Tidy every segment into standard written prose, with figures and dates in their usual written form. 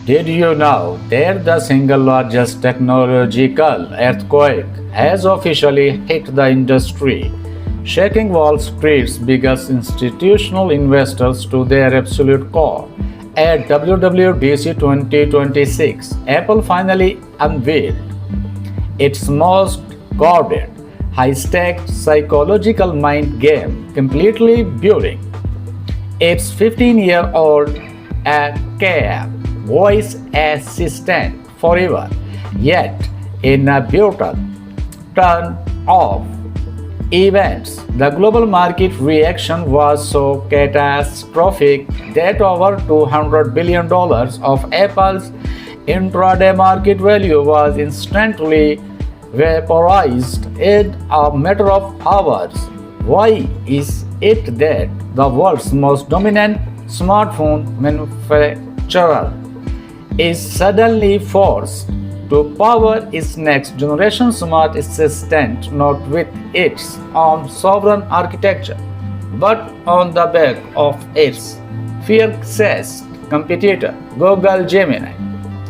Did you know that the single largest technological earthquake has officially hit the industry, shaking Wall Street's biggest institutional investors to their absolute core? At WWDC 2026, Apple finally unveiled its most guarded, high-stakes psychological mind game, completely building its 15-year-old AKM voice assistant forever. Yet, in a brutal turn of events, the global market reaction was so catastrophic that over $200 billion of Apple's intraday market value was instantly vaporized in a matter of hours. Why is it that the world's most dominant smartphone manufacturer is suddenly forced to power its next generation smart assistant not with its own sovereign architecture, but on the back of its fiercest competitor, Google Gemini?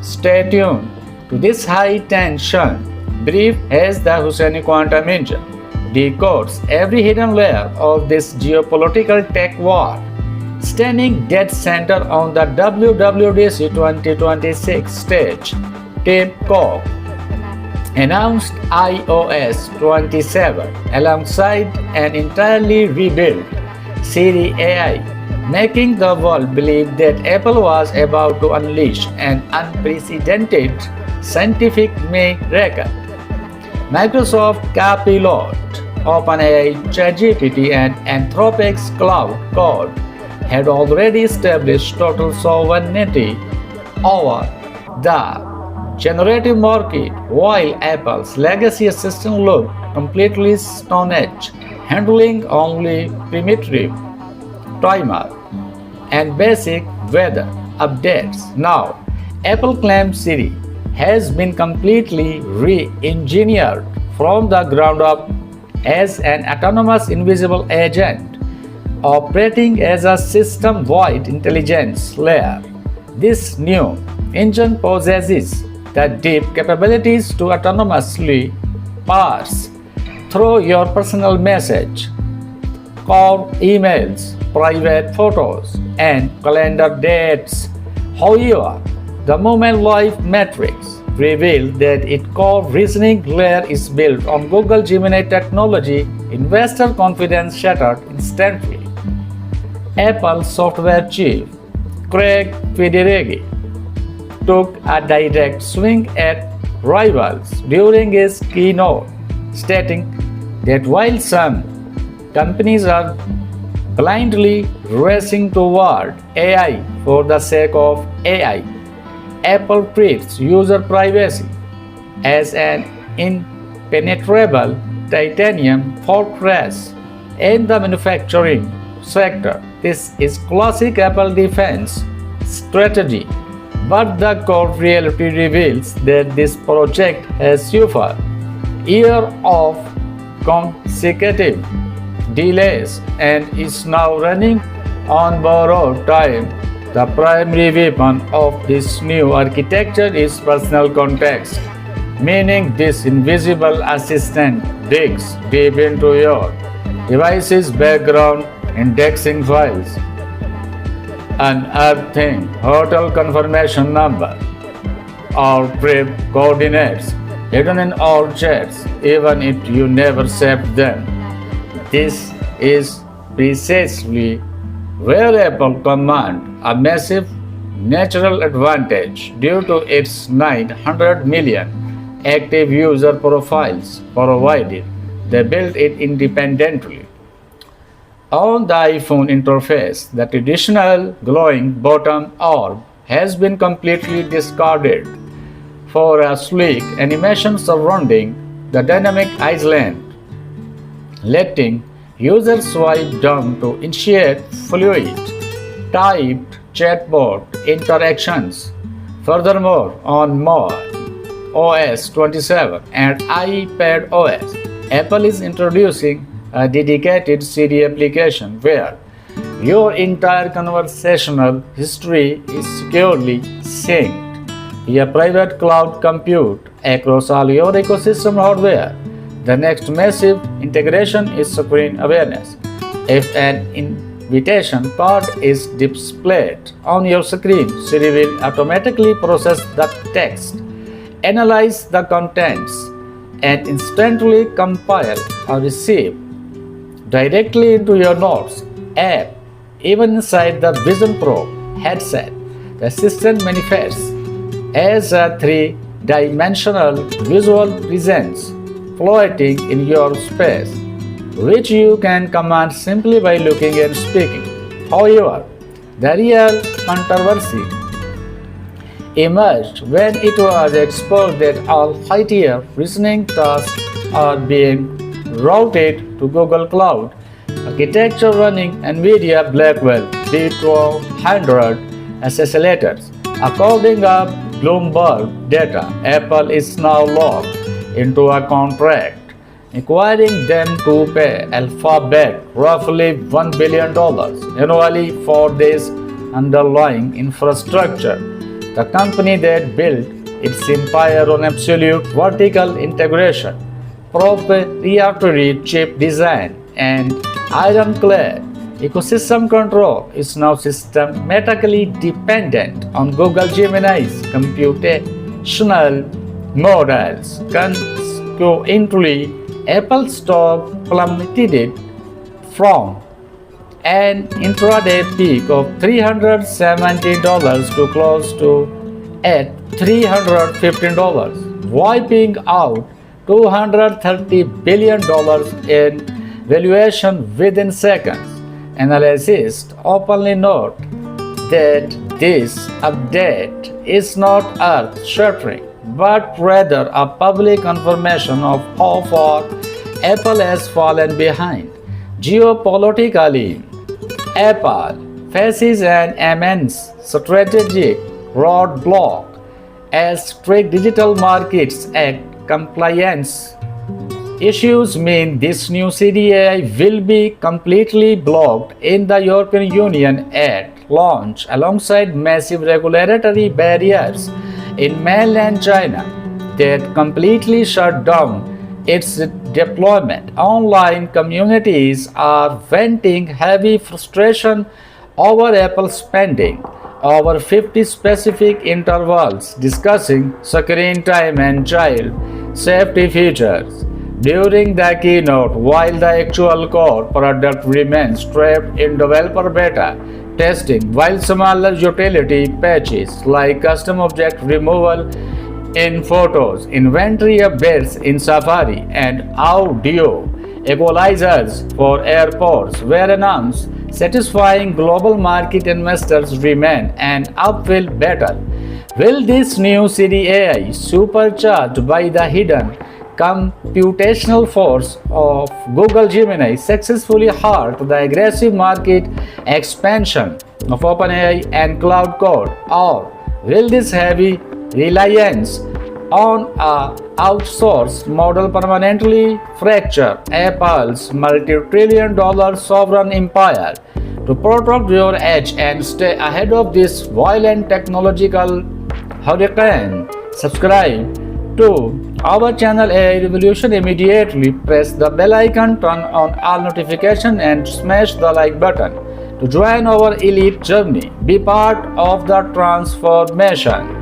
Stay tuned to this high-tension brief as the Hussaini quantum engine decodes every hidden layer of this geopolitical tech war. Standing dead center on the WWDC 2026 stage, Tim Cook announced iOS 27 alongside an entirely rebuilt Siri AI, making the world believe that Apple was about to unleash an unprecedented scientific miracle. Microsoft Copilot, OpenAI, ChatGPT, and Anthropic's Cloud Code had already established total sovereignty over the generative market, while Apple's legacy assistant looked completely stone edge, handling only primitive timer and basic weather updates. Now, Apple claims Siri has been completely re-engineered from the ground up as an autonomous invisible agent operating as a system-wide intelligence layer. This new engine possesses the deep capabilities to autonomously parse through your personal message, call emails, private photos, and calendar dates. However, the Moment Life metrics reveal that its core reasoning layer is built on Google Gemini technology. Investor confidence shattered instantly. Apple software chief Craig Federighi took a direct swing at rivals during his keynote, stating that while some companies are blindly racing toward AI for the sake of AI, Apple treats user privacy as an impenetrable titanium fortress in the manufacturing sector. This is classic Apple defense strategy, but the cold reality reveals that this project has suffered years of consecutive delays and is now running on borrowed time. The primary weapon of this new architecture is personal context, meaning this invisible assistant digs deep into your device's background indexing files, unearthing hotel confirmation number or trip coordinates hidden in all chats, even if you never saved them. This is precisely where Apple commands a massive natural advantage due to its 900 million active user profiles, provided they built it independently. On the iPhone interface, the traditional glowing bottom orb has been completely discarded for a sleek animation surrounding the dynamic island, letting users swipe down to initiate fluid typed chatbot interactions. Furthermore, on OS 27 and iPad OS, Apple is introducing a dedicated Siri application where your entire conversational history is securely synced a private cloud compute across all your ecosystem hardware. The next massive integration is screen awareness. If an invitation card is displayed on your screen, Siri will automatically process the text, analyze the contents, and instantly compile or receive directly into your Notes app. Even inside the Vision Pro headset, the assistant manifests as a three-dimensional visual presence floating in your space, which you can command simply by looking and speaking. However, the real controversy emerged when it was exposed that all higher reasoning tasks are being routed to Google Cloud architecture running Nvidia Blackwell B200 accelerators. According to Bloomberg data, Apple is now locked into a contract requiring them to pay Alphabet roughly $1 billion annually for this underlying infrastructure. The company that built its empire on absolute vertical integration, proprietary chip design, and ironclad ecosystem control is now systematically dependent on Google Gemini's computational models. Consequently, Apple stock plummeted from an intraday peak of $370 to close to at $315, wiping out $230 billion in valuation within seconds. Analysts openly note that this update is not earth-shattering, but rather a public confirmation of how far Apple has fallen behind. Geopolitically, Apple faces an immense strategic roadblock as strict Digital Markets Act compliance issues mean this new CDAI will be completely blocked in the European Union at launch, alongside massive regulatory barriers in mainland China that completely shut down its deployment. Online communities are venting heavy frustration over Apple spending over 50 specific intervals discussing screen time and child safety features during the keynote, while the actual core product remains trapped in developer beta testing, while smaller utility patches like custom object removal in Photos, inventory updates in Safari, and audio equalizers for AirPods were announced, satisfying global market investors remain an uphill battle. Will this new CDAI, supercharged by the hidden computational force of Google Gemini, successfully halt the aggressive market expansion of OpenAI and Cloud Code, or will this heavy reliance on an outsourced model permanently fracture Apple's multi-trillion-dollar sovereign empire? To protect your edge and stay ahead of this violent technological hurricane, subscribe to our channel AI Revolution immediately. Press the bell icon, turn on all notifications, and smash the like button to join our elite journey. Be part of the transformation.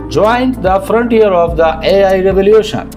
Join the frontier of the AI revolution.